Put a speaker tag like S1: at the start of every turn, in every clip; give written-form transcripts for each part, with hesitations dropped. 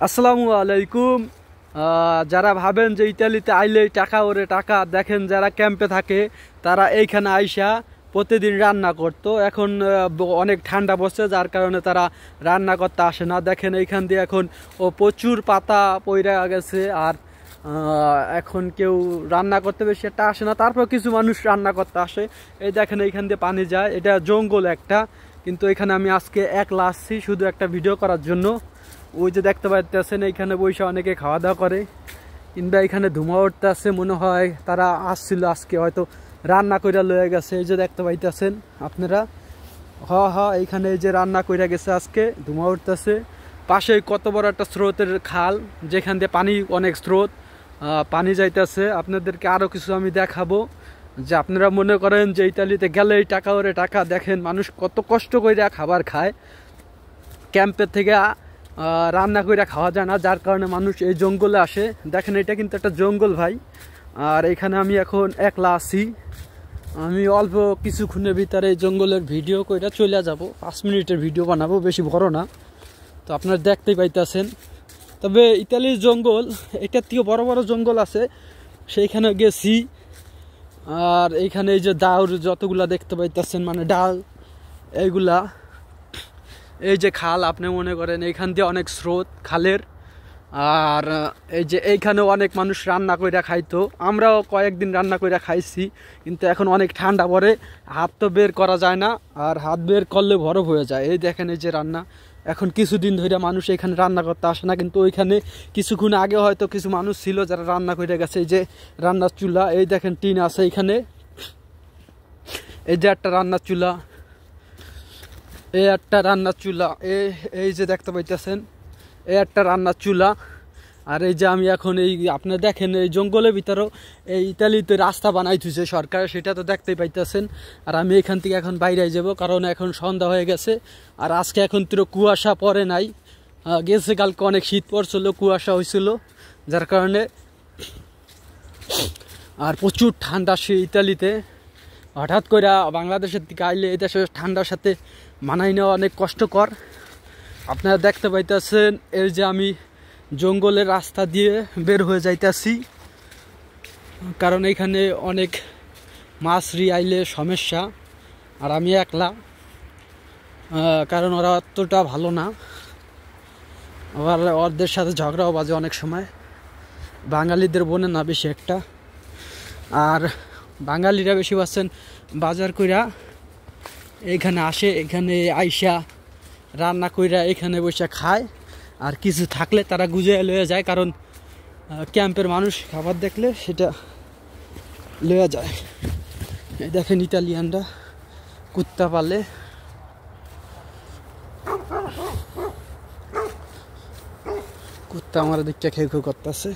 S1: আসসালামু আলাইকুম। যারা ভাবেন যে ইতালিতে আইলেই টাকা ওরে টাকা, দেখেন যারা ক্যাম্পে থাকে তারা এইখানে আইসা প্রতিদিন রান্না করতো। এখন অনেক ঠান্ডা পড়ছে, যার কারণে তারা রান্না করতে আসে না। দেখেন এইখান দিয়ে এখন প্রচুর পাতা পইরা গেছে, আর এখন কেউ রান্না করতে বেশি একটা আসে না। তারপর কিছু মানুষ রান্না করতে আসে। এই দেখেন এইখান দিয়ে পানি যায়, এটা জঙ্গল একটা, কিন্তু এখানে আমি আজকে একলা আসছি শুধু একটা ভিডিও করার জন্য। ওই যে দেখতে পাইতেছেন এইখানে বসে অনেকে খাওয়া দাওয়া করে, কিংবা এখানে ধোঁয়া উঠতে আছে, মনে হয় তারা আসছিল আজকে, হয়তো রান্না কইরা লয়ে গেছে। এই যে দেখতে পাইতেছেন আপনারা, এইখানে এই যে রান্না কইরা গেছে আজকে, ধোঁয়া উঠতেছে। পাশে কত বড় একটা স্রোতের খাল, যেখান দিয়ে পানি অনেক স্রোত, পানি যাইতেছে। আপনাদেরকে আরও কিছু আমি দেখাবো, যে আপনারা মনে করেন যে ইতালিতে গেলেই টাকা ওরে টাকা। দেখেন মানুষ কত কষ্ট কইরা খাবার খায়, ক্যাম্পের থেকে রান্না করে খাওয়া যায় না, যার কারণে মানুষ এই জঙ্গলে আসে। দেখেন এটা কিন্তু একটা জঙ্গল ভাই, আর এখানে আমি এখন একলা আছি। আমি অল্প কিছুক্ষণের ভিতরে এই জঙ্গলের ভিডিও করে চলে যাব, 5 মিনিটের ভিডিও বানাবো, বেশি বড় না। তো আপনারা দেখতেই পাইতেছেন। তবে ইতালির জঙ্গল, এটার থেকে বড় বড় জঙ্গল আছে, সেইখানে গেছি। আর এইখানে এই যে দাউর যতগুলা দেখতে পাইতেছেন, মানে ডাল, এইগুলা, এই যে খাল, আপনি মনে করেন এইখান দিয়ে অনেক স্রোত খালের। আর এই যে এইখানেও অনেক মানুষ রান্না কইরা খাইতো, আমরাও কয়েকদিন রান্না কইরা খাইছি। কিন্তু এখন অনেক ঠান্ডা পড়ে, হাত তো বের করা যায় না, আর হাত বের করলে বরফ হয়ে যায়। এই দেখেন এই যে রান্না, এখন কিছুদিন ধরে মানুষ এখানে রান্না করতে আসে না, কিন্তু ওইখানে কিছুক্ষণ আগে হয়তো কিছু মানুষ ছিল যারা রান্না করে গেছে। এই যে রান্নার চুলা, এই দেখেন টিন আছে এইখানে, এই যে একটা রান্নার চুলা, এই একটা রান্নার চুলা, এই যে দেখতে পাইতেছেন, এই একটা রান্নার চুলা। আর এই যে আমি এখন এই আপনারা দেখেন এই জঙ্গলের ভিতরেও এই ইতালিতে রাস্তা বানাই থুইছে সরকার, সেটা তো দেখতেই পাইতেছেন। আর আমি এখান থেকে এখন বাইরে যাব, কারণ এখন সন্ধ্যা হয়ে গেছে। আর আজকে এখন তো কুয়াশা পড়ে নাই, গেছে কালকে অনেক শীত পড়ছিল, কুয়াশা হয়েছিল, যার কারণে। আর প্রচুর ঠান্ডা সে ইতালিতে, হঠাৎ করে বাংলাদেশের দিকে আইলে এই দেশের ঠান্ডার সাথে মানাই নেওয়া অনেক কষ্টকর। আপনারা দেখতে পাইতেছেন এই যে আমি জঙ্গলের রাস্তা দিয়ে বের হয়ে যাইতেছি, কারণ এখানে অনেক মাছরি আইলে সমস্যা। আর আমি একলা, কারণ ওরা অতটা ভালো না, আবার ওদের সাথে ঝগড়াও বাজে অনেক সময়, বাঙালিদের বোনে না বেশি একটা। আর বাঙালিরা বেশি পাচ্ছেন বাজার কইরা এখানে আসে, এখানে আইসা রান্না কইরা এখানে বসে খায়, আর কিছু থাকলে তারা গুজে লয়ে যায়, কারণ ক্যাম্পের মানুষ খাবার দেখলে সেটা লয়ে যায়। এই দেখেন ইতালিয়ানরা কুত্তা পালে, কুত্তা আমার দিকটা খেয়ে খেয়ে করতেছে।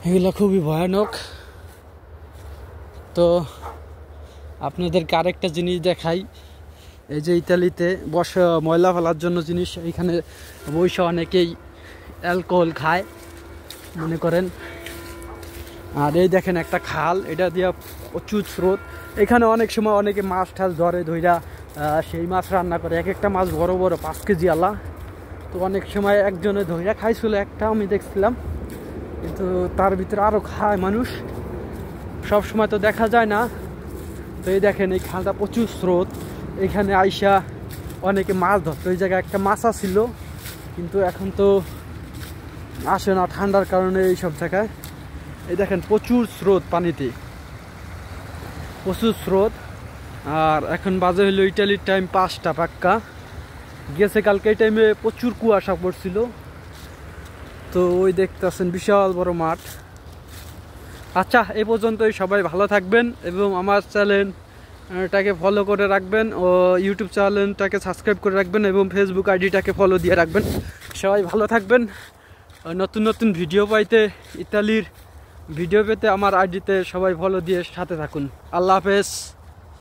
S1: এগুলো খুবই ভয়ানক। তো আপনাদেরকে আরেকটা জিনিস দেখাই, এই যে ইতালিতে ময়লা ফেলার জন্য জিনিস, এইখানে বৈশা অনেকেই অ্যালকোহল খায় মনে করেন। আর এই দেখেন একটা খাল, এটা দিয়ে প্রচুর স্রোত। এখানে অনেক সময় অনেকে মাছ ঠাস ধরে, ধইরা সেই মাছ রান্না করে, এক একটা মাছ বড় বড় 5 কেজি আলা। তো অনেক সময় একজনে ধইরা খাইছিল একটা, আমি দেখছিলাম, কিন্তু তার ভিতরে আরও খায় মানুষ, সব সময় তো দেখা যায় না। তো এই দেখেন এই খালটা প্রচুর স্রোত, এখানে আইসা অনেকে মাছ ধরতো। এই জায়গায় একটা মাছা ছিল, কিন্তু এখন তো আসে না ঠান্ডার কারণে এইসব জায়গায়। এই দেখেন প্রচুর স্রোত, পানিতে প্রচুর স্রোত। আর এখন বাজে হইলো ইটালির টাইম 5টা পাক্কা, গেছে কালকে এই টাইমে প্রচুর কুয়াশা পড়ছিল। তো ওই দেখতেছেন বিশাল বড় মাঠ। আচ্ছা, এই পর্যন্তই, সবাই ভালো থাকবেন এবং আমার চ্যানেলটাকে ফলো করে রাখবেন, ও ইউটিউব চ্যানেলটাকে সাবস্ক্রাইব করে রাখবেন, এবং ফেসবুক আইডিটাকে ফলো দিয়ে রাখবেন। সবাই ভালো থাকবেন। নতুন নতুন ভিডিও পাইতে, ইতালির ভিডিও পেতে আমার আইডিতে সবাই ফলো দিয়ে সাথে থাকুন। আল্লাহ হাফেজ।